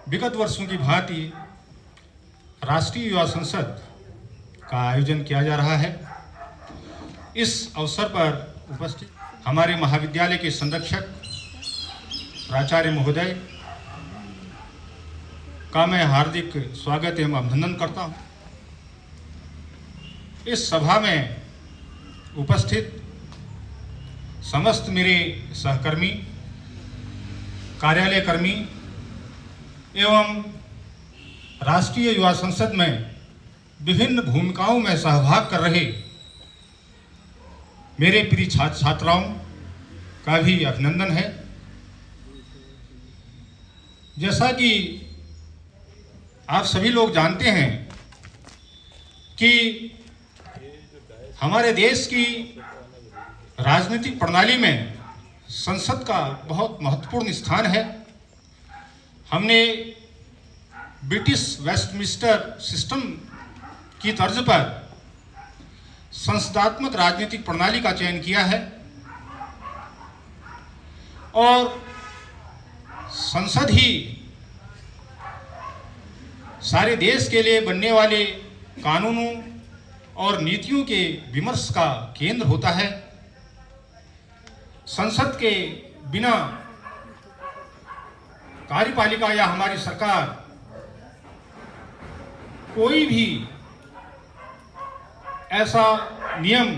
विगत वर्षों की भांति राष्ट्रीय युवा संसद का आयोजन किया जा रहा है। इस अवसर पर उपस्थित हमारे महाविद्यालय के संरक्षक प्राचार्य महोदय का मैं हार्दिक स्वागत एवं अभिनंदन करता हूं। इस सभा में उपस्थित समस्त मेरे सहकर्मी, कार्यालय कर्मी एवं राष्ट्रीय युवा संसद में विभिन्न भूमिकाओं में सहभाग कर रहे मेरे प्रिय छात्र छात्राओं का भी अभिनंदन है। जैसा कि आप सभी लोग जानते हैं कि हमारे देश की राजनीतिक प्रणाली में संसद का बहुत महत्वपूर्ण स्थान है। हमने ब्रिटिश वेस्टमिंस्टर सिस्टम की तर्ज पर संसदात्मक राजनीतिक प्रणाली का चयन किया है और संसद ही सारे देश के लिए बनने वाले कानूनों और नीतियों के विमर्श का केंद्र होता है। संसद के बिना कार्यपालिका या हमारी सरकार कोई भी ऐसा नियम,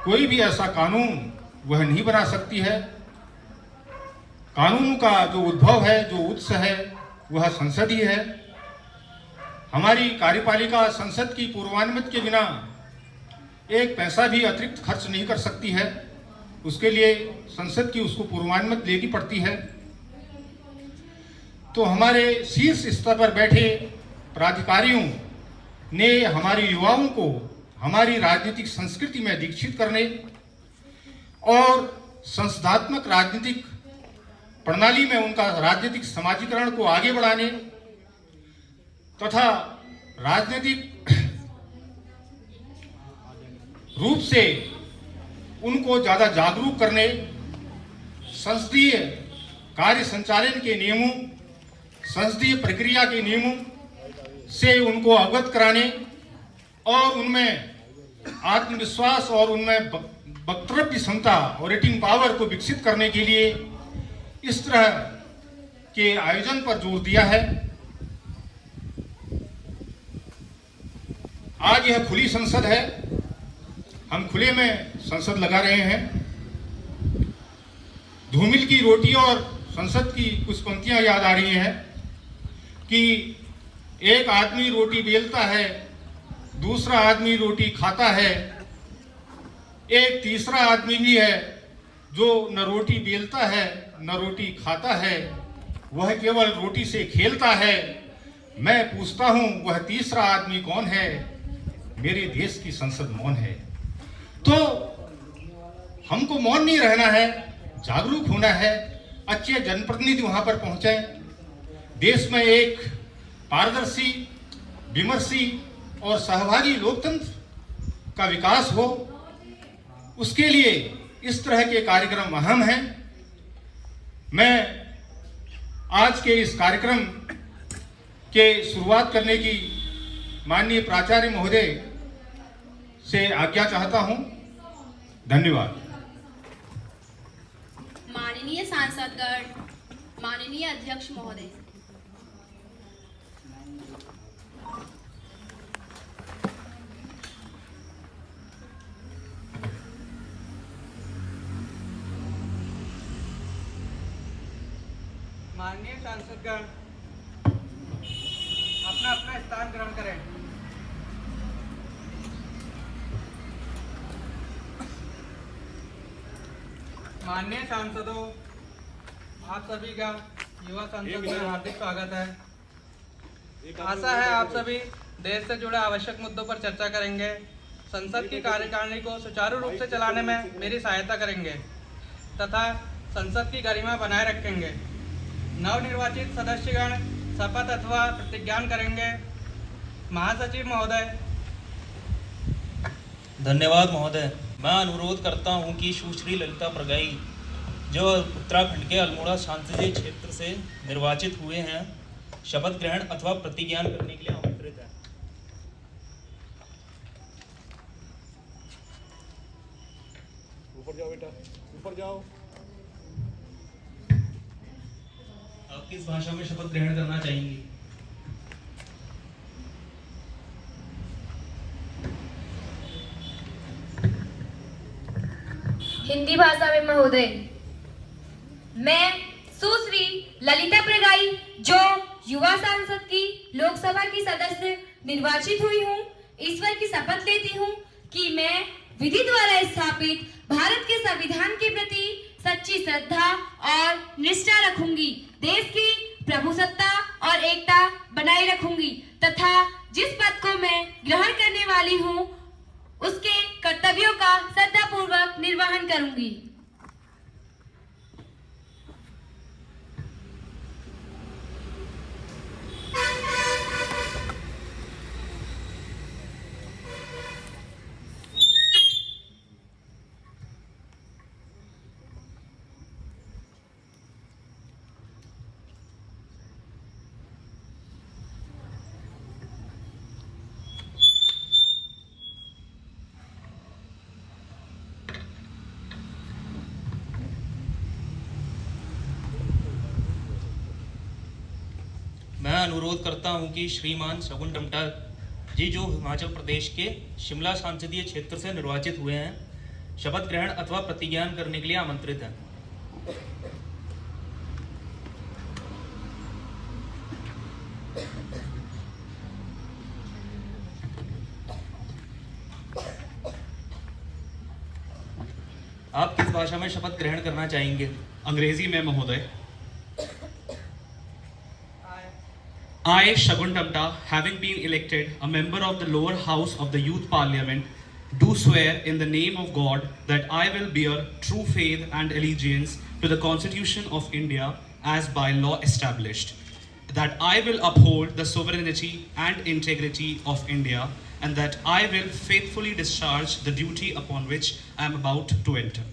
कोई भी ऐसा कानून वह नहीं बना सकती है। कानून का जो उद्भव है, जो उत्स है, वह संसद ही है। हमारी कार्यपालिका संसद की पूर्वानुमति के बिना एक पैसा भी अतिरिक्त खर्च नहीं कर सकती है। उसके लिए संसद की उसको पूर्वानुमति लेनी पड़ती है। तो हमारे शीर्ष स्तर पर बैठे प्राधिकारियों ने हमारे युवाओं को हमारी राजनीतिक संस्कृति में दीक्षित करने और संसदात्मक राजनीतिक प्रणाली में उनका राजनीतिक समाजीकरण को आगे बढ़ाने तथा राजनीतिक रूप से उनको ज्यादा जागरूक करने, संसदीय कार्य संचालन के नियमों, संसदीय प्रक्रिया के नियमों से उनको अवगत कराने और उनमें आत्मविश्वास और उनमें वक्तव्य क्षमता और रेटिंग पावर को विकसित करने के लिए इस तरह के आयोजन पर जोर दिया है। आज यह खुली संसद है। हम खुले में संसद लगा रहे हैं। धूमिल की रोटी और संसद की कुछ पंक्तियां याद आ रही हैं कि एक आदमी रोटी बेलता है, दूसरा आदमी रोटी खाता है, एक तीसरा आदमी भी है जो न रोटी बेलता है न रोटी खाता है, वह केवल रोटी से खेलता है। मैं पूछता हूं वह तीसरा आदमी कौन है? मेरे देश की संसद मौन है। तो हमको मौन नहीं रहना है, जागरूक होना है। अच्छे जनप्रतिनिधि वहां पर पहुंचे, देश में एक पारदर्शी, विमर्शी और सहभागी लोकतंत्र का विकास हो। उसके लिए इस तरह के कार्यक्रम अहम हैं। मैं आज के इस कार्यक्रम के शुरुआत करने की माननीय प्राचार्य महोदय से आज्ञा चाहता हूं। धन्यवाद। माननीय सांसदगण, माननीय अध्यक्ष महोदय, माननीय सांसदगण अपना अपना स्थान ग्रहण करें। माननीय सांसदों, आप सभी का युवा संसद में हार्दिक स्वागत है। आशा है आप सभी देश से जुड़े आवश्यक मुद्दों पर चर्चा करेंगे, संसद की कार्यकारिणी को सुचारू रूप से चलाने में मेरी सहायता करेंगे तथा संसद की गरिमा बनाए रखेंगे। नवनिर्वाचित सदस्यगण शपथ अथवा प्रतिज्ञान करेंगे। महासचिव महोदय। धन्यवाद महोदय। मैं अनुरोध करता हूं कि सुश्री ललिता प्रगाई जो उत्तराखंड के अल्मोड़ा संसदीय क्षेत्र से निर्वाचित हुए हैं, शपथ ग्रहण अथवा प्रतिज्ञान करने के लिए आमंत्रित है। ऊपर जाओ बेटा, ऊपर जाओ। आप किस भाषा में शपथ ग्रहण करना चाहेंगे? हिंदी भाषा में महोदय। मैं सुश्री ललिता प्रगाई, जो युवा सांसद की लोकसभा की सदस्य निर्वाचित हुई हूँ, ईश्वर की शपथ लेती हूँ कि मैं विधि द्वारा स्थापित भारत के संविधान के प्रति सच्ची श्रद्धा और निष्ठा रखूंगी, देश की प्रभुसत्ता और एकता बनाए रखूंगी तथा जिस पद को मैं ग्रहण करने वाली हूँ उसके कर्तव्यों का श्रद्धापूर्वक निर्वहन करूंगी। मैं अनुरोध करता हूं कि श्रीमान शगुन टम्टा जी, जो हिमाचल प्रदेश के शिमला संसदीय क्षेत्र से निर्वाचित हुए हैं, शपथ ग्रहण अथवा प्रतिज्ञान करने के लिए आमंत्रित हैं। आप किस भाषा में शपथ ग्रहण करना चाहेंगे? अंग्रेजी में महोदय। I, Shagun Tamta, having been elected a member of the lower house of the Youth Parliament, do swear in the name of God that I will bear true faith and allegiance to the Constitution of India as by law established, that I will uphold the sovereignty and integrity of India, and that I will faithfully discharge the duty upon which I am about to enter.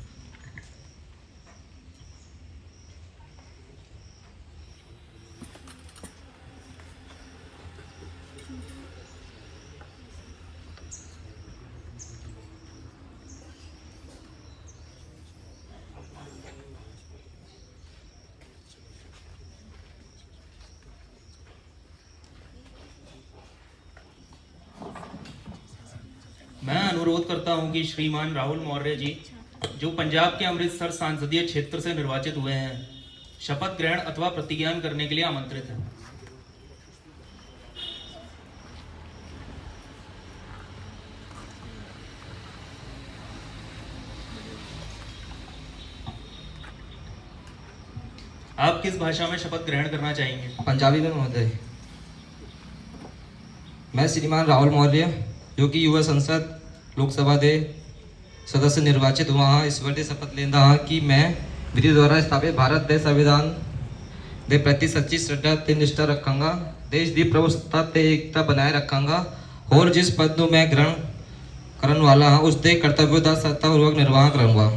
मैं अनुरोध करता हूं कि श्रीमान राहुल मौर्य जी, जो पंजाब के अमृतसर संसदीय क्षेत्र से निर्वाचित हुए हैं, शपथ ग्रहण अथवा प्रतिज्ञान करने के लिए आमंत्रित हैं। आप किस भाषा में शपथ ग्रहण करना चाहेंगे? पंजाबी में महोदय। मैं श्रीमान राहुल मौर्य, जो कि युवा संसद लोकसभा दे सदस्य निर्वाचित हुआ हाँ, ईश्वर की शपथ लेंदा हाँ कि मैं विधि द्वारा स्थापित भारत दे संविधान दे प्रति सच्ची श्रद्धा ते निष्ठा रखांगा, देश की प्रभुसत्ता ते एकता बनाए रखांगा और जिस पद को मैं ग्रहण करने वाला हाँ उसके कर्तव्यों का श्रद्धापूर्वक निर्वाह करूँगा।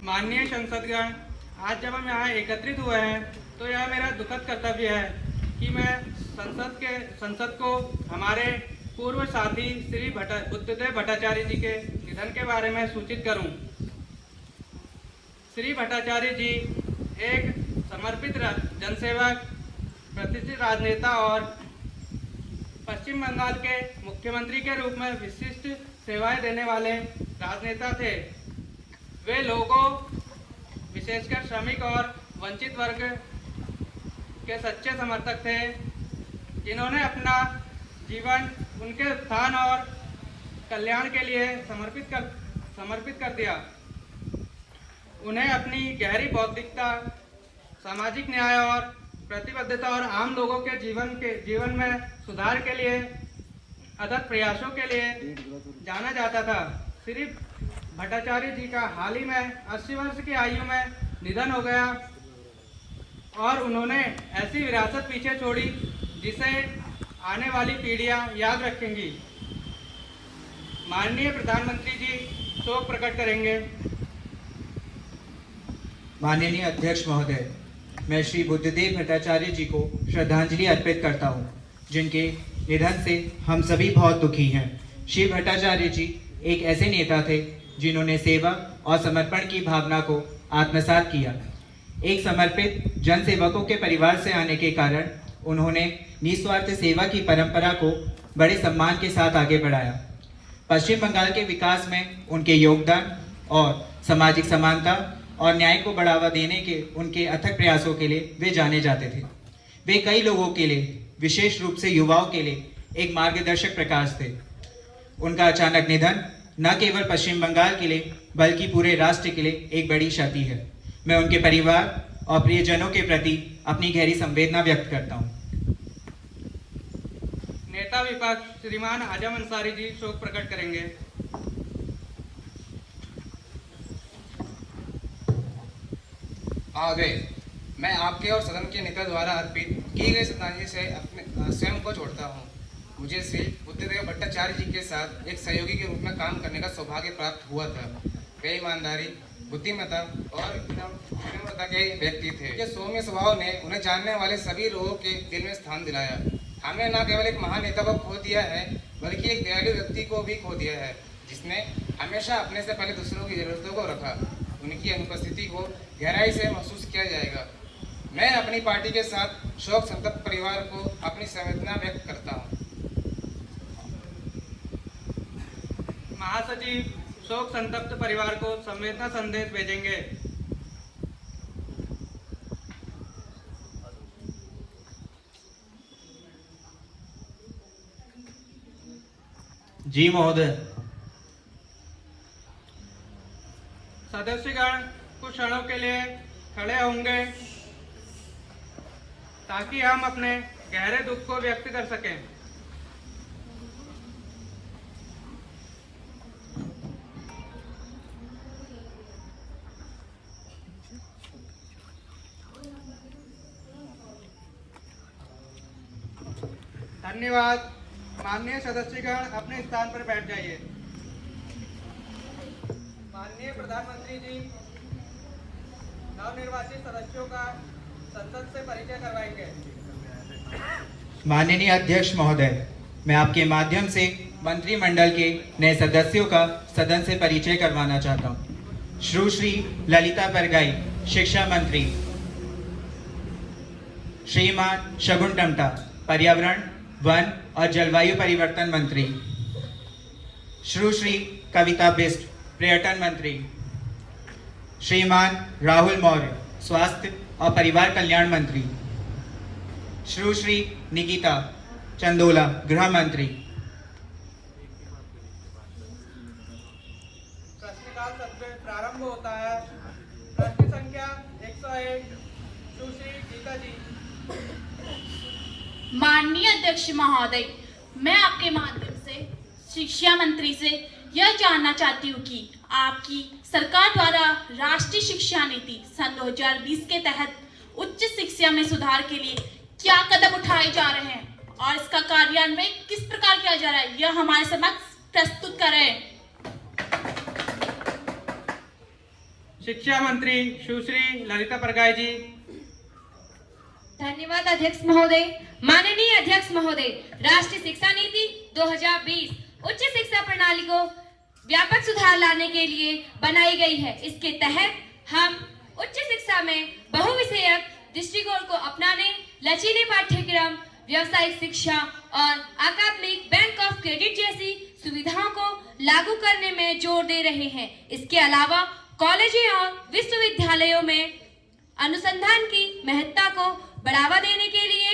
माननीय संसदगण, आज जब हम यहाँ एकत्रित हुए हैं तो यह मेरा दुखद कर्तव्य है कि मैं संसद को हमारे पूर्व साथी श्री बुद्धदेव भट्टाचार्य जी के निधन के बारे में सूचित करूं। श्री भट्टाचार्य जी एक समर्पित जनसेवक, प्रतिष्ठित राजनेता और पश्चिम बंगाल के मुख्यमंत्री के रूप में विशिष्ट सेवाएं देने वाले राजनेता थे। वे लोगों, विशेषकर श्रमिक और वंचित वर्ग के सच्चे समर्थक थे, जिन्होंने अपना जीवन उनके उत्थान और कल्याण के लिए समर्पित कर दिया। उन्हें अपनी गहरी बौद्धिकता, सामाजिक न्याय और प्रतिबद्धता और आम लोगों के जीवन में सुधार के लिए अथक प्रयासों के लिए जाना जाता था। श्री भट्टाचार्य जी का हाल ही में 80 वर्ष की आयु में निधन हो गया और उन्होंने ऐसी विरासत पीछे छोड़ी जिसे आने वाली पीढ़ियां याद रखेंगी। माननीय प्रधानमंत्री जी शोक प्रकट करेंगे। माननीय अध्यक्ष महोदय, मैं श्री बुद्धदेव भट्टाचार्य जी को श्रद्धांजलि अर्पित करता हूँ, जिनके निधन से हम सभी बहुत दुखी हैं। श्री भट्टाचार्य जी एक ऐसे नेता थे जिन्होंने सेवा और समर्पण की भावना को आत्मसात किया। एक समर्पित जनसेवकों के परिवार से आने के कारण उन्होंने निस्वार्थ सेवा की परंपरा को बड़े सम्मान के साथ आगे बढ़ाया। पश्चिम बंगाल के विकास में उनके योगदान और सामाजिक समानता और न्याय को बढ़ावा देने के उनके अथक प्रयासों के लिए वे जाने जाते थे। वे कई लोगों के लिए, विशेष रूप से युवाओं के लिए एक मार्गदर्शक प्रकाश थे। उनका अचानक निधन न केवल पश्चिम बंगाल के लिए बल्कि पूरे राष्ट्र के लिए एक बड़ी क्षति है। मैं उनके परिवार और प्रियजनों के प्रति अपनी गहरी संवेदना व्यक्त करता हूँ। नेता विपक्ष श्रीमान आजम अंसारी जी शोक प्रकट करेंगे। आ गए। मैं आपके और सदन के नेता द्वारा अर्पित की गई श्रद्धांजलि से अपने स्वयं को जोड़ता हूँ। मुझे श्री बुद्धदेव भट्टाचार्य जी के साथ एक सहयोगी के रूप में काम करने का सौभाग्य प्राप्त हुआ था। वे ईमानदारी, बुद्धिमत्ता और विनम्रता के व्यक्ति थे। ये सौम्य स्वभाव ने उन्हें जानने वाले सभी लोगों के दिल में स्थान दिलाया। हमने न केवल एक महान नेता को खो दिया है, बल्कि एक दयालु व्यक्ति को भी खो दिया है, जिसने हमेशा अपने से पहले दूसरों की जरूरतों को रखा। उनकी अनुपस्थिति को गहराई से महसूस किया जाएगा। मैं अपनी पार्टी के साथ शोक संतप्त परिवार को अपनी संवेदना व्यक्त करता हूँ। महासचिव शोक संतप्त परिवार को संवेदना संदेश भेजेंगे। जी महोदय। सदस्यगण कुछ क्षणों के लिए खड़े होंगे ताकि हम अपने गहरे दुख को व्यक्त कर सकें। धन्यवाद। माननीय सदस्यगण अपने स्थान पर बैठ जाइए। माननीय प्रधानमंत्री जी नवनिर्वाचित सदस्यों का संसद से परिचय करवाएंगे। माननीय अध्यक्ष महोदय, मैं आपके माध्यम से मंत्रिमंडल के नए सदस्यों का सदन से परिचय करवाना चाहता हूँ। श्री ललिता परगाई, शिक्षा मंत्री। श्रीमान शगुन टमटा, पर्यावरण, वन और जलवायु परिवर्तन मंत्री। श्री कविता बिस्ट, पर्यटन मंत्री। श्रीमान राहुल मौर्य, स्वास्थ्य और परिवार कल्याण मंत्री। श्री निकिता चंदोला, गृह मंत्री। प्रश्नकाल सत्र प्रारंभ होता है। प्रश्न संख्या 101 सुश्री गीता जी। माननीय अध्यक्ष महोदय, मैं आपके माध्यम से शिक्षा मंत्री से यह जानना चाहती हूँ कि आपकी सरकार द्वारा राष्ट्रीय शिक्षा नीति सन 2020 के तहत उच्च शिक्षा में सुधार के लिए क्या कदम उठाए जा रहे हैं और इसका कार्यान्वयन किस प्रकार किया जा रहा है, यह हमारे समक्ष प्रस्तुत करें। शिक्षा मंत्री सुश्री ललिता परगाई जी। धन्यवाद अध्यक्ष महोदय। माननीय अध्यक्ष महोदय, राष्ट्रीय शिक्षा नीति 2020 उच्च शिक्षा प्रणाली को व्यापक सुधार लाने के लिए बनाई गई है। इसके तहत हम उच्च शिक्षा में बहुविषयक दृष्टिकोण को अपनाने, लचीले पाठ्यक्रम, व्यावसायिक शिक्षा और अकादमिक बैंक ऑफ क्रेडिट जैसी सुविधाओं को लागू करने में जोर दे रहे हैं। इसके अलावा कॉलेजों और विश्वविद्यालयों में अनुसंधान की महत्ता को बढ़ावा देने के लिए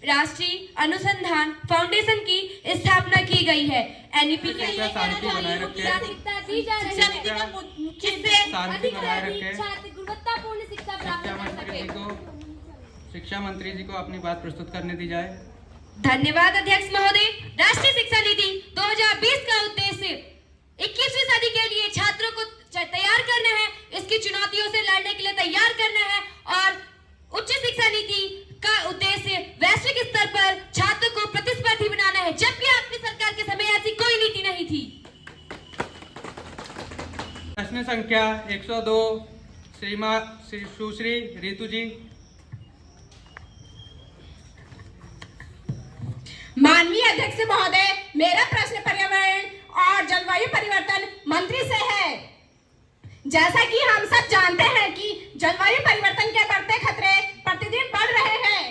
राष्ट्रीय अनुसंधान फाउंडेशन की स्थापना की गई है। एनईपी के लिए प्राथमिकता दी जा रही है, जिससे अधिक से अधिक छात्र गुणवत्तापूर्ण शिक्षा प्राप्त कर सके। शिक्षा मंत्री जी को अपनी बात प्रस्तुत करने दी जाए। धन्यवाद अध्यक्ष महोदय। राष्ट्रीय शिक्षा नीति 2020 का उद्देश्य 21वीं सदी के लिए छात्रों को तैयार करना है, इसकी चुनौतियों से लड़ने के लिए तैयार करना है, और उच्च शिक्षा नीति का उद्देश्य वैश्विक स्तर पर छात्रों को प्रतिस्पर्धी बनाना है, जबकि आपकी सरकार के समय ऐसी कोई नीति नहीं थी। प्रश्न संख्या 102 सुश्री रितु जी। माननीय अध्यक्ष महोदय, मेरा प्रश्न पर्यावरण और जलवायु परिवर्तन मंत्री से है। जैसा कि हम सब जानते हैं कि जलवायु परिवर्तन के बढ़ते खतरे प्रतिदिन बढ़ रहे हैं।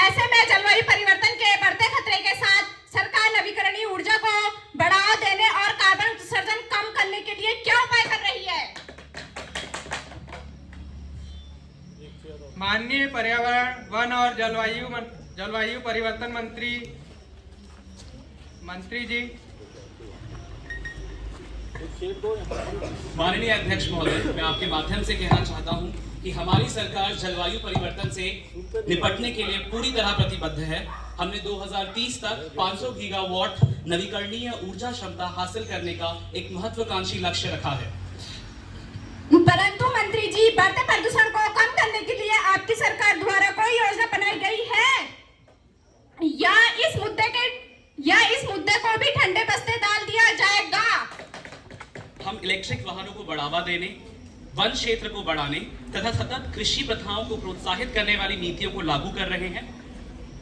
ऐसे में जलवायु परिवर्तन के बढ़ते खतरे के साथ सरकार नवीकरणीय ऊर्जा को बढ़ावा देने और कार्बन उत्सर्जन कम करने के लिए क्या उपाय कर रही है? माननीय पर्यावरण, वन और जलवायु परिवर्तन मंत्री जी। माननीय अध्यक्ष महोदय, मैं आपके माध्यम से कहना चाहता हूं कि हमारी सरकार जलवायु परिवर्तन से निपटने के लिए पूरी तरह प्रतिबद्ध है। हमने 2030 तक 500 गीगावाट नवीकरणीय ऊर्जा क्षमता हासिल करने का एक महत्वाकांक्षी लक्ष्य रखा है। परंतु मंत्री जी, बढ़ते प्रदूषण को कम करने के लिए आपकी सरकार द्वारा कोई योजना बनाई गई है या इस मुद्दे को भी ठंडे बस्ते डाल दिया जाएगा? हम इलेक्ट्रिक वाहनों को बढ़ावा देने, वन क्षेत्र को बढ़ाने तथा सतत कृषि प्रथाओं को प्रोत्साहित करने वाली नीतियों को लागू कर रहे हैं।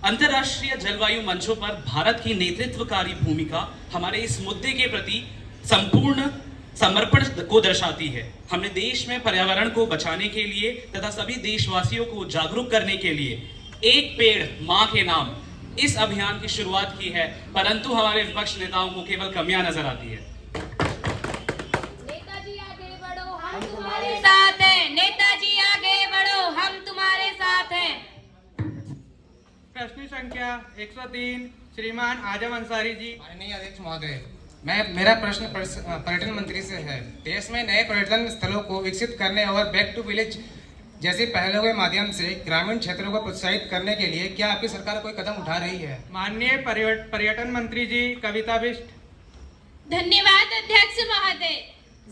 अंतर्राष्ट्रीय जलवायु मंचों पर भारत की नेतृत्वकारी भूमिका हमारे इस मुद्दे के प्रति संपूर्ण समर्पण को दर्शाती है। हमने देश में पर्यावरण को बचाने के लिए तथा सभी देशवासियों को जागरूक करने के लिए एक पेड़ मां के नाम इस अभियान की शुरुआत की है, परंतु हमारे विपक्ष नेताओं को केवल कमियां नजर आती है। नेताजी आगे बढ़ो, हम तुम्हारे साथ हैं। नेताजी आगे बढ़ो, हम तुम्हारे साथ हैं। प्रश्न संख्या 103 श्रीमान आजम अंसारी जी। माननीय अध्यक्ष महोदय, मेरा प्रश्न पर्यटन मंत्री से है। देश में नए पर्यटन स्थलों को विकसित करने और बैक टू विलेज जैसी पहलों के माध्यम से ग्रामीण क्षेत्रों को प्रोत्साहित करने के लिए क्या आपकी सरकार कोई कदम उठा रही है? माननीय पर्यटन मंत्री जी कविता बिष्ट। धन्यवाद अध्यक्ष महोदय।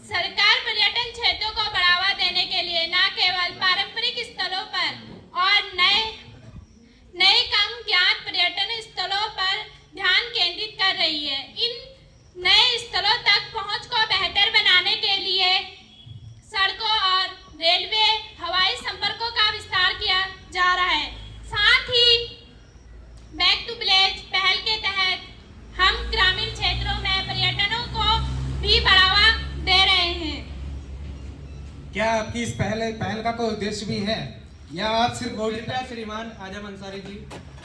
सरकार पर्यटन क्षेत्रों को बढ़ावा देने के लिए न केवल पारंपरिक स्थलों पर और नए कम ज्ञात पर्यटन स्थलों पर ध्यान केंद्रित कर रही है। इन नए स्थलों तक पहुंच को बेहतर बनाने के लिए सड़कों और रेलवे हवाई संपर्कों का विस्तार किया जा रहा है। साथ ही बैक टू विलेज पहल के तहत हम ग्रामीण क्षेत्रों में पर्यटनों को भी बढ़ावा दे रहे हैं। क्या आपकी इस पहल का कोई उद्देश्य भी है या आप सिर्फ कृपया श्रीमान आजम अंसारी जी।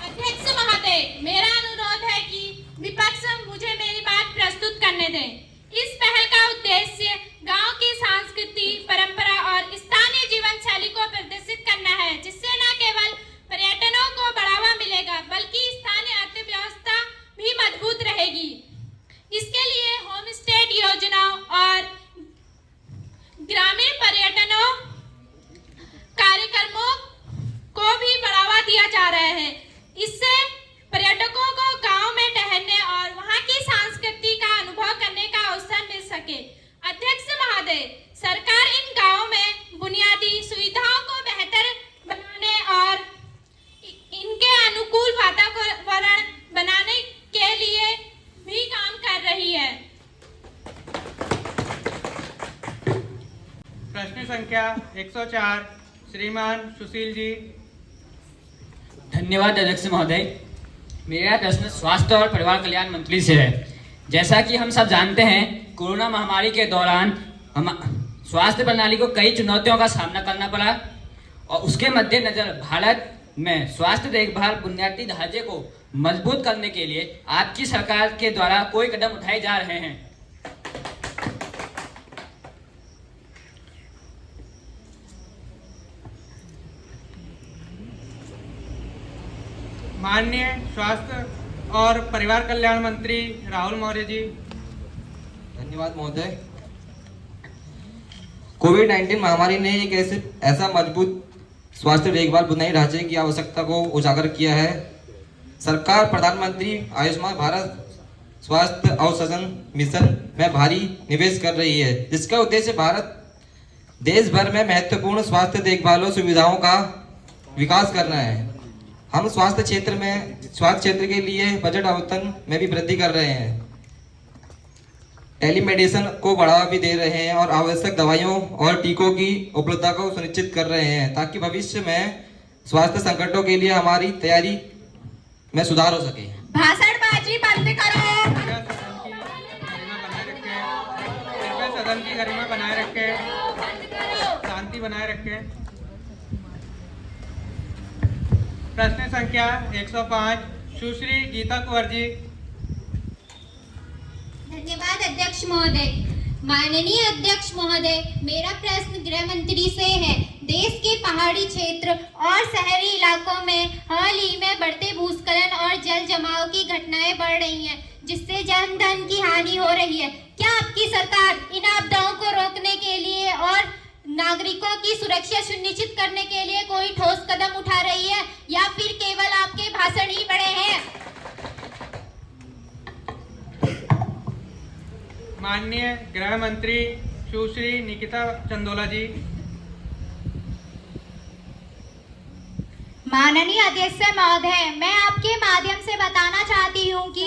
अध्यक्ष महोदय, मेरा अनुरोध है कि विपक्ष मुझे मेरी बात प्रस्तुत करने दें। इस पहल का उद्देश्य गांव की संस्कृति, परंपरा और स्थानीय जीवन शैली को प्रदर्शित करना है, जिससे न केवल पर्यटनों को बढ़ावा मिलेगा बल्कि स्थानीय अर्थव्यवस्था भी मजबूत रहेगी। इसके लिए होम स्टे योजनाओं और ग्रामीण पर्यटनों कार्यक्रमों को भी बढ़ावा दिया जा रहा है। इससे पर्यटकों को गांव में ठहरने और वहां की संस्कृति का अनुभव करने का अवसर मिल सके। अध्यक्ष महोदय, सरकार इन गांवों में बुनियादी सुविधाओं को बेहतर बनाने और इनके अनुकूल वातावरण बनाने के लिए भी काम कर रही है। प्रश्न संख्या 104 श्रीमान सुशील जी। धन्यवाद अध्यक्ष महोदय। मेरा प्रश्न स्वास्थ्य और परिवार कल्याण मंत्री से है। जैसा कि हम सब जानते हैं, कोरोना महामारी के दौरान हम स्वास्थ्य प्रणाली को कई चुनौतियों का सामना करना पड़ा और उसके मद्देनजर भारत में स्वास्थ्य देखभाल बुनियादी ढांचे को मजबूत करने के लिए आपकी सरकार के द्वारा कोई कदम उठाए जा रहे हैं? माननीय स्वास्थ्य और परिवार कल्याण मंत्री राहुल मौर्य जी। धन्यवाद महोदय। कोविड-19 महामारी ने एक ऐसा मजबूत स्वास्थ्य देखभाल बुनियादी ढांचे की आवश्यकता को उजागर किया है। सरकार प्रधानमंत्री आयुष्मान भारत स्वास्थ्य अवसंरचना मिशन में भारी निवेश कर रही है, जिसका उद्देश्य भारत देश भर में महत्वपूर्ण स्वास्थ्य देखभाल सुविधाओं का विकास करना है। हम स्वास्थ्य क्षेत्र के लिए बजट आवंटन में भी वृद्धि कर रहे हैं, टेलीमेडिसिन को बढ़ावा भी दे रहे हैं और आवश्यक दवाइयों और टीकों की उपलब्धता को सुनिश्चित कर रहे हैं, ताकि भविष्य में स्वास्थ्य संकटों के लिए हमारी तैयारी में सुधार हो सके। भाषणबाजी बंद करो। कृपया सदन की गरिमा बनाए रखें, शांति बनाए रखें। प्रश्न संख्या 105 सुश्री गीता कुंवर जी। धन्यवाद अध्यक्ष महोदय। माननीय अध्यक्ष महोदय, मेरा प्रश्न गृह मंत्री से है। देश के पहाड़ी क्षेत्र और शहरी इलाकों में हाल ही में बढ़ते भूस्खलन और जल जमाव की घटनाएं बढ़ रही हैं, जिससे जन धन की हानि हो रही है। क्या आपकी सरकार इन आपदाओं को रोकने के लिए और नागरिकों की सुरक्षा सुनिश्चित करने के लिए कोई ठोस कदम उठा रही है, या फिर केवल आपके भाषण ही बड़े हैं? माननीय गृह मंत्री सुश्री निकिता चंदोला जी। माननीय अध्यक्ष महोदय, मैं आपके माध्यम से बताना चाहती हूँ कि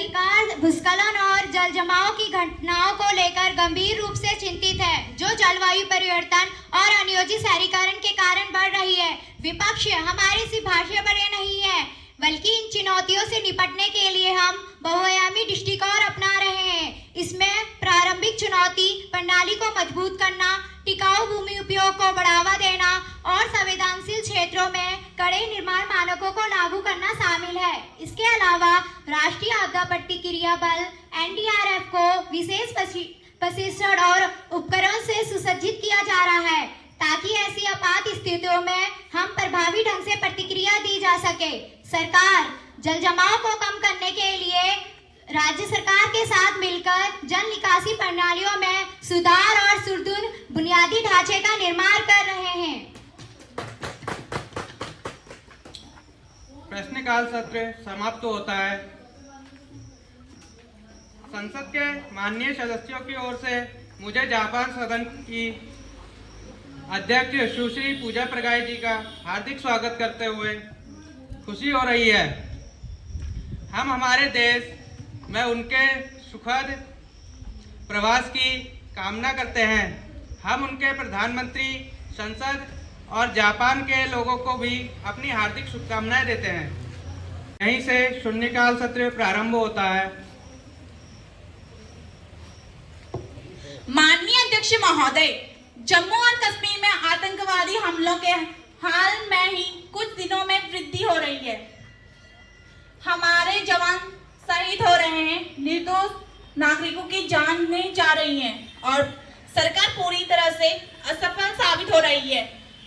भूस्खलन और जल जमाव की घटनाओं को लेकर गंभीर रूप से चिंतित है, जो जलवायु परिवर्तन और अनियोजित शहरीकरण के कारण बढ़ रही है। विपक्ष हमारे सिर्फ भाषा बड़े नहीं है, बल्कि इन चुनौतियों से निपटने के लिए हम बहुआयामी दृष्टिकोण अपना रहे हैं। इसमें प्रारंभिक चुनौती प्रणाली को मजबूत करना, टिकाऊ भूमि उपयोग को बढ़ावा देना और संवेदनशील क्षेत्रों में कड़े निर्माण मानकों को लागू करना शामिल है। इसके अलावा राष्ट्रीय आपदा प्रतिक्रिया बल NDRF को विशेष प्रशिक्षण और उपकरण से सुसज्जित किया जा रहा है, ताकि ऐसी आपात स्थितियों में हम प्रभावी ढंग से प्रतिक्रिया दी जा सके। सरकार जल जमाव को कम करने के लिए राज्य सरकार के साथ मिलकर जल निकासी प्रणालियों में सुधार और सुदृढ़ बुनियादी ढांचे का निर्माण कर रहे हैं। प्रश्नकाल सत्र समाप्त होता है। संसद के माननीय सदस्यों की ओर से मुझे जापान सदन की अध्यक्ष सुश्री पूजा प्रगाई जी का हार्दिक स्वागत करते हुए खुशी हो रही है। हम हमारे देश में उनके सुखद प्रवास की कामना करते हैं। हम उनके प्रधानमंत्री, संसद और जापान के लोगों को भी अपनी हार्दिक शुभकामनाएं देते हैं। यहीं से शून्यकाल सत्र प्रारंभ होता है। माननीय अध्यक्ष महोदय, जम्मू और कश्मीर में आतंकवादी हमलों के हाल में ही कुछ दिनों में वृद्धि हो रही है। हमारे जवान शहीद हो रहे हैं, निर्दोष नागरिकों की जानें जा रही हैं और सरकार पूरी तरह से असफल साबित हो रही है।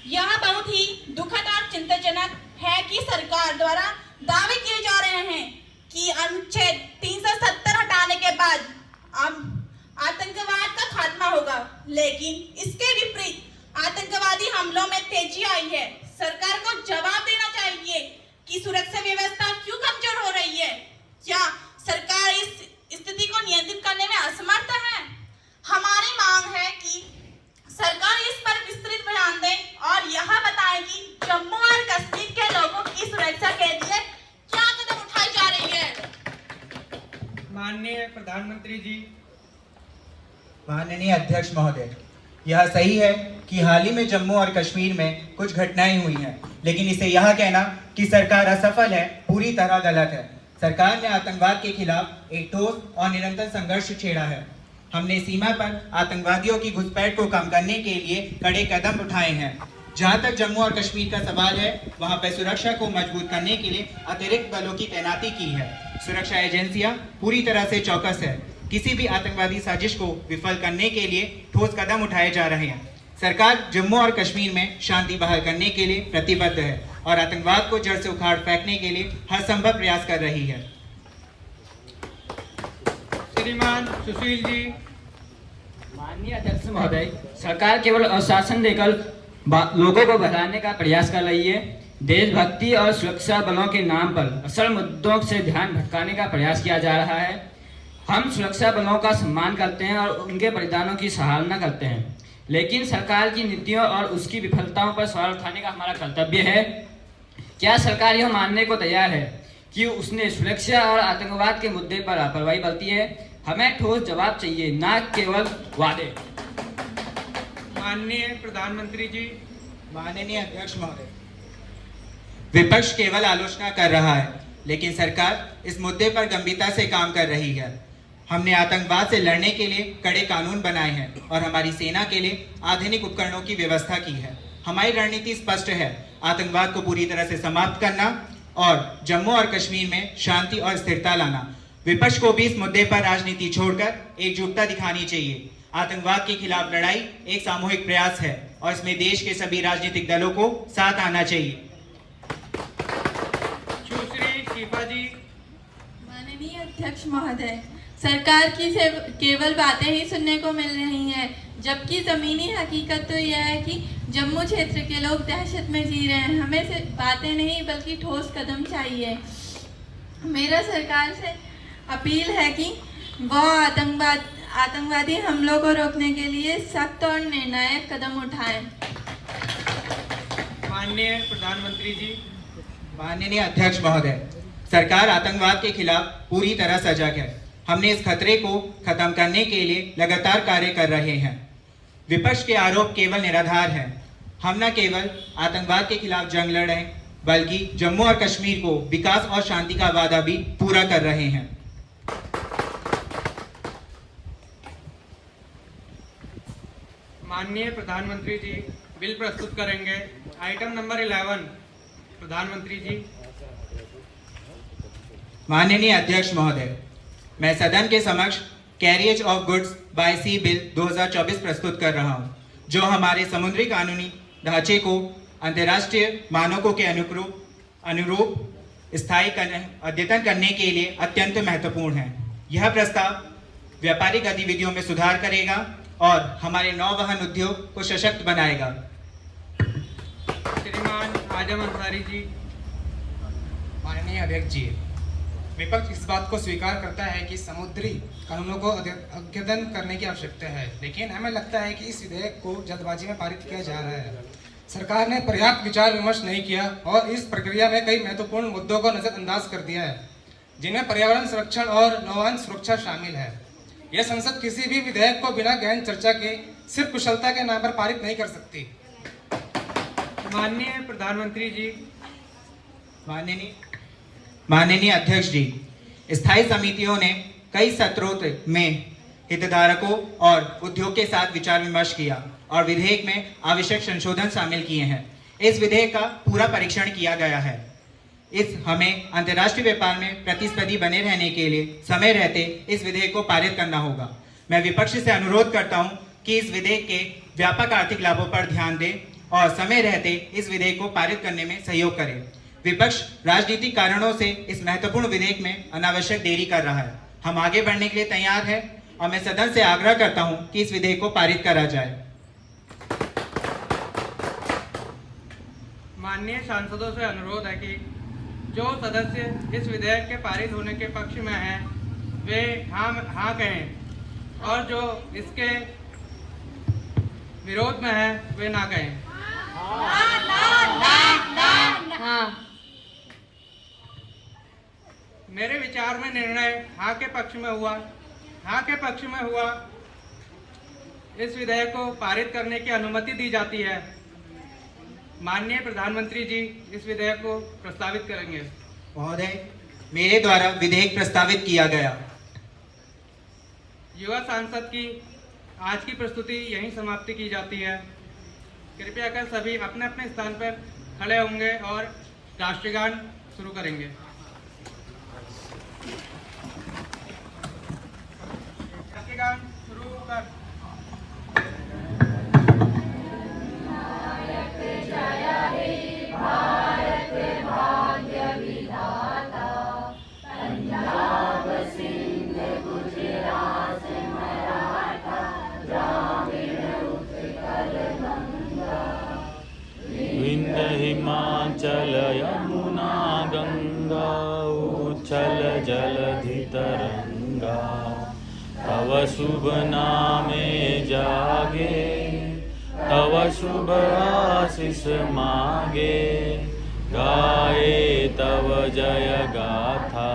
यह बहुत ही दुखद और चिंताजनक है कि सरकार द्वारा दावे किए जा रहे हैं कि अनुच्छेद 370 हटाने के बाद अब आतंकवाद का खात्मा होगा, लेकिन इसके विपरीत आतंकवादी हमलों में तेजी आई है। सरकार को जवाब देना चाहिए कि सुरक्षा व्यवस्था क्यों कमजोर हो रही है। क्या सरकार इस स्थिति को नियंत्रित करने में असमर्थ है? हमारी मांग है कि सरकार इस पर विस्तृत ध्यान दे और यह बताए कि जम्मू और कश्मीर के लोगों की सुरक्षा के लिए क्या कदम उठाई जा रही है। माननीय प्रधानमंत्री जी। माननीय अध्यक्ष महोदय, यह सही है कि हाल ही में जम्मू और कश्मीर में कुछ घटनाएं हुई हैं, लेकिन इसे यह कहना कि सरकार असफल है पूरी तरह गलत है। सरकार ने आतंकवाद के खिलाफ एक ठोस और निरंतर संघर्ष छेड़ा है। हमने सीमा पर आतंकवादियों की घुसपैठ को कम करने के लिए कड़े कदम उठाए हैं। जहां तक जम्मू और कश्मीर का सवाल है, वहां पर सुरक्षा को मजबूत करने के लिए अतिरिक्त बलों की तैनाती की है। सुरक्षा एजेंसियां पूरी तरह से चौकस है। किसी भी आतंकवादी साजिश को विफल करने के लिए ठोस कदम उठाए जा रहे हैं। सरकार जम्मू और कश्मीर में शांति बहाल करने के लिए प्रतिबद्ध है और आतंकवाद को जड़ से उखाड़ फेंकने के लिए हर संभव प्रयास कर रही है। श्रीमान सुशील जी। माननीय अध्यक्ष महोदय, सरकार केवल आश्वासन देकर लोगों को बहलाने का प्रयास कर रही है। देशभक्ति और सुरक्षा बलों के नाम पर असल मुद्दों से ध्यान भटकाने का प्रयास किया जा रहा है। हम सुरक्षा बलों का सम्मान करते हैं और उनके बलिदानों की सराहना करते हैं, लेकिन सरकार की नीतियों और उसकी विफलताओं पर सवाल उठाने का हमारा कर्तव्य है। क्या सरकार यह मानने को तैयार है कि उसने सुरक्षा और आतंकवाद के मुद्दे पर लापरवाही बरती है? हमें ठोस जवाब चाहिए, न केवल वादे। माननीय प्रधानमंत्री जी, माननीय अध्यक्ष महोदय, विपक्ष केवल आलोचना कर रहा है, लेकिन सरकार इस मुद्दे पर गंभीरता से काम कर रही है। हमने आतंकवाद से लड़ने के लिए कड़े कानून बनाए हैं और हमारी सेना के लिए आधुनिक उपकरणों की व्यवस्था की है। हमारी रणनीति स्पष्ट है, आतंकवाद को पूरी तरह से समाप्त करना और जम्मू और कश्मीर में शांति और स्थिरता लाना। विपक्ष को भी इस मुद्दे पर राजनीति छोड़कर एकजुटता दिखानी चाहिए। आतंकवाद के खिलाफ लड़ाई एक सामूहिक प्रयास है और इसमें देश के सभी राजनीतिक दलों को साथ आना चाहिए। सुश्री शिफा जी। माननीय अध्यक्ष महोदय, सरकार की से केवल बातें ही सुनने को मिल रही हैं, जबकि ज़मीनी हकीकत तो यह है कि जम्मू क्षेत्र के लोग दहशत में जी रहे हैं। हमें सिर्फ बातें नहीं बल्कि ठोस कदम चाहिए। मेरा सरकार से अपील है कि वह आतंकवादी हमलों को रोकने के लिए सख्त और निर्णायक कदम उठाएं। माननीय प्रधानमंत्री जी। माननीय अध्यक्ष महोदय, सरकार आतंकवाद के खिलाफ पूरी तरह सजग है। हमने इस खतरे को खत्म करने के लिए लगातार कार्य कर रहे हैं। विपक्ष के आरोप केवल निराधार हैं। हम न केवल आतंकवाद के खिलाफ जंग लड़ रहे हैं, बल्कि जम्मू और कश्मीर को विकास और शांति का वादा भी पूरा कर रहे हैं। माननीय प्रधानमंत्री जी बिल प्रस्तुत करेंगे। आइटम नंबर 11, प्रधानमंत्री जी। माननीय अध्यक्ष महोदय, मैं सदन के समक्ष carriage of goods by sea bill 2024 प्रस्तुत कर रहा हूं, जो हमारे समुद्री कानूनी ढांचे को अंतर्राष्ट्रीय मानकों के अनुरूप स्थायी अद्यतन करने के लिए अत्यंत महत्वपूर्ण है। यह प्रस्ताव व्यापारिक गतिविधियों में सुधार करेगा और हमारे नौवहन उद्योग को सशक्त बनाएगा। श्रीमान आजम अंसारी जी। माननीय अध्यक्ष जी, विपक्ष इस बात को स्वीकार करता है कि समुद्री कानूनों को अद्यतन करने की आवश्यकता है, लेकिन हमें लगता है कि इस विधेयक को जल्दबाजी में पारित किया जा रहा है। सरकार ने पर्याप्त विचार विमर्श नहीं किया और इस प्रक्रिया में कई महत्वपूर्ण मुद्दों को नजरअंदाज कर दिया है, जिनमें पर्यावरण संरक्षण और नौवहन सुरक्षा शामिल है। यह संसद किसी भी विधेयक को बिना गहन चर्चा के सिर्फ कुशलता के नाम पर पारित नहीं कर सकती। माननीय प्रधानमंत्री जी। माननीय अध्यक्ष जी, स्थायी समितियों ने कई सत्रों में हितधारकों और उद्योग के साथ विचार विमर्श किया और विधेयक में आवश्यक संशोधन शामिल किए हैं। इस विधेयक का पूरा परीक्षण किया गया है। हमें अंतर्राष्ट्रीय व्यापार में प्रतिस्पर्धी बने रहने के लिए समय रहते इस विधेयक को पारित करना होगा। मैं विपक्ष से अनुरोध करता हूं कि इस विधेयक के व्यापक आर्थिक लाभों पर ध्यान दें और समय रहते इस विधेयक को पारित करने में सहयोग करें। विपक्ष राजनीतिक कारणों से इस महत्वपूर्ण विधेयक में अनावश्यक देरी कर रहा है। हम आगे बढ़ने के लिए तैयार हैं और मैं सदन से आग्रह करता हूं कि इस विधेयक को पारित करा जाए। माननीय सांसदों से अनुरोध है कि जो सदस्य इस विधेयक के पारित होने के पक्ष में हैं, वे हाँ कहें और जो इसके विरोध में हैं, वे ना कहें। मेरे विचार में निर्णय हाँ के पक्ष में हुआ। हाँ के पक्ष में हुआ इस विधेयक को पारित करने की अनुमति दी जाती है। माननीय प्रधानमंत्री जी इस विधेयक को प्रस्तावित करेंगे। महोदय, मेरे द्वारा विधेयक प्रस्तावित किया गया। युवा सांसद की आज की प्रस्तुति यहीं समाप्ति की जाती है। कृपया कर सभी अपने अपने स्थान पर खड़े होंगे और राष्ट्रगान शुरू करेंगे। राष्ट्रगान शुरू कर। गंगा उच्छल जलधि तरंगा, तव शुभ नामे जागे, तव शुभ आशीष मागे, गाए तव जय गाथा,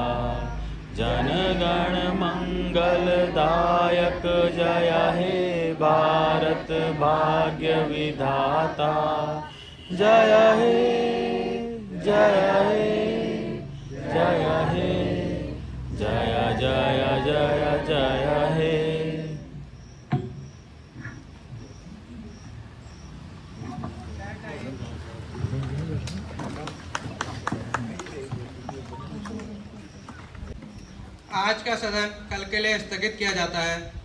जन गण मंगलदायक जय हे भारत भाग्य विधाता, जय हे जय हे जय हे जय जय जय जय हे। आज का सदन कल के लिए स्थगित किया जाता है।